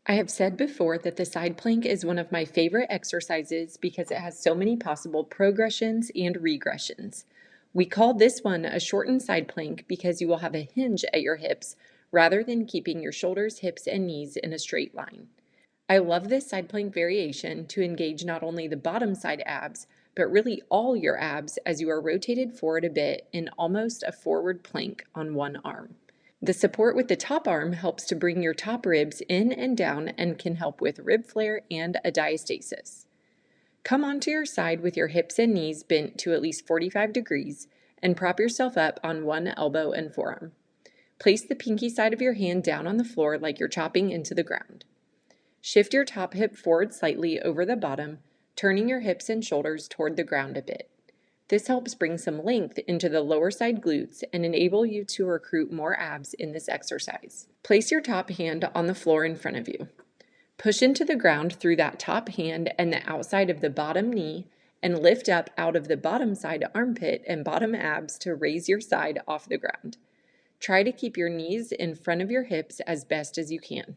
I have said before that the side plank is one of my favorite exercises because it has so many possible progressions and regressions. We call this one a shortened side plank because you will have a hinge at your hips rather than keeping your shoulders, hips, and knees in a straight line. I love this side plank variation to engage not only the bottom side abs, but really all your abs as you are rotated forward a bit in almost a forward plank on one arm. The support with the top arm helps to bring your top ribs in and down and can help with rib flare and a diastasis. Come onto your side with your hips and knees bent to at least 45 degrees and prop yourself up on one elbow and forearm. Place the pinky side of your hand down on the floor like you're chopping into the ground. Shift your top hip forward slightly over the bottom, turning your hips and shoulders toward the ground a bit. This helps bring some length into the lower side glutes and enable you to recruit more abs in this exercise. Place your top hand on the floor in front of you. Push into the ground through that top hand and the outside of the bottom knee and lift up out of the bottom side armpit and bottom abs to raise your side off the ground. Try to keep your knees in front of your hips as best as you can.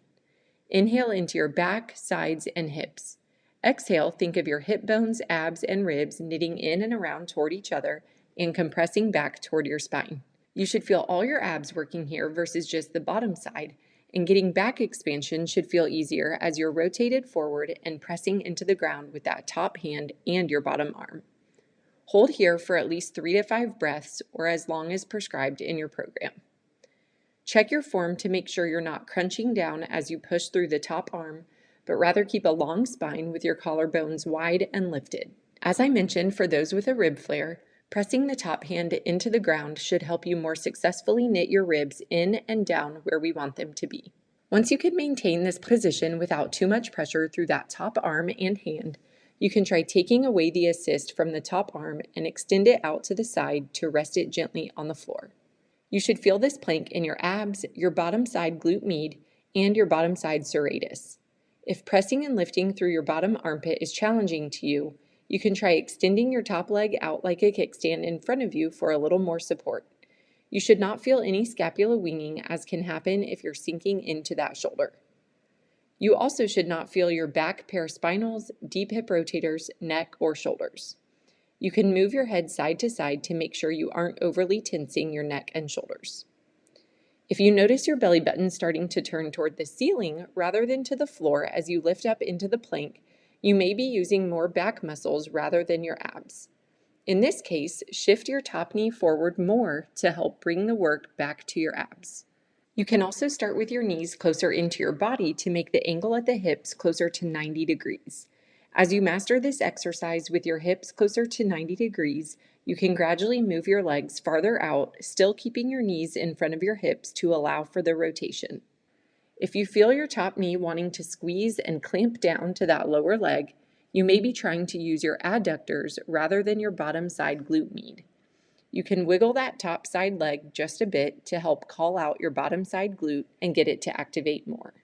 Inhale into your back, sides, and hips. Exhale, think of your hip bones, abs, and ribs knitting in and around toward each other and compressing back toward your spine. You should feel all your abs working here versus just the bottom side, and getting back expansion should feel easier as you're rotated forward and pressing into the ground with that top hand and your bottom arm. Hold here for at least 3 to 5 breaths or as long as prescribed in your program. Check your form to make sure you're not crunching down as you push through the top arm, but rather keep a long spine with your collarbones wide and lifted. As I mentioned, for those with a rib flare, pressing the top hand into the ground should help you more successfully knit your ribs in and down where we want them to be. Once you can maintain this position without too much pressure through that top arm and hand, you can try taking away the assist from the top arm and extend it out to the side to rest it gently on the floor. You should feel this plank in your abs, your bottom side glute med, and your bottom side serratus. If pressing and lifting through your bottom armpit is challenging to you, you can try extending your top leg out like a kickstand in front of you for a little more support. You should not feel any scapula winging, as can happen if you're sinking into that shoulder. You also should not feel your back paraspinals, deep hip rotators, neck, or shoulders. You can move your head side to side to make sure you aren't overly tensing your neck and shoulders. If you notice your belly button starting to turn toward the ceiling rather than to the floor as you lift up into the plank, you may be using more back muscles rather than your abs. In this case, shift your top knee forward more to help bring the work back to your abs. You can also start with your knees closer into your body to make the angle at the hips closer to 90 degrees. As you master this exercise with your hips closer to 90 degrees, you can gradually move your legs farther out, still keeping your knees in front of your hips to allow for the rotation. If you feel your top knee wanting to squeeze and clamp down to that lower leg, you may be trying to use your adductors rather than your bottom side glute med. You can wiggle that top side leg just a bit to help call out your bottom side glute and get it to activate more.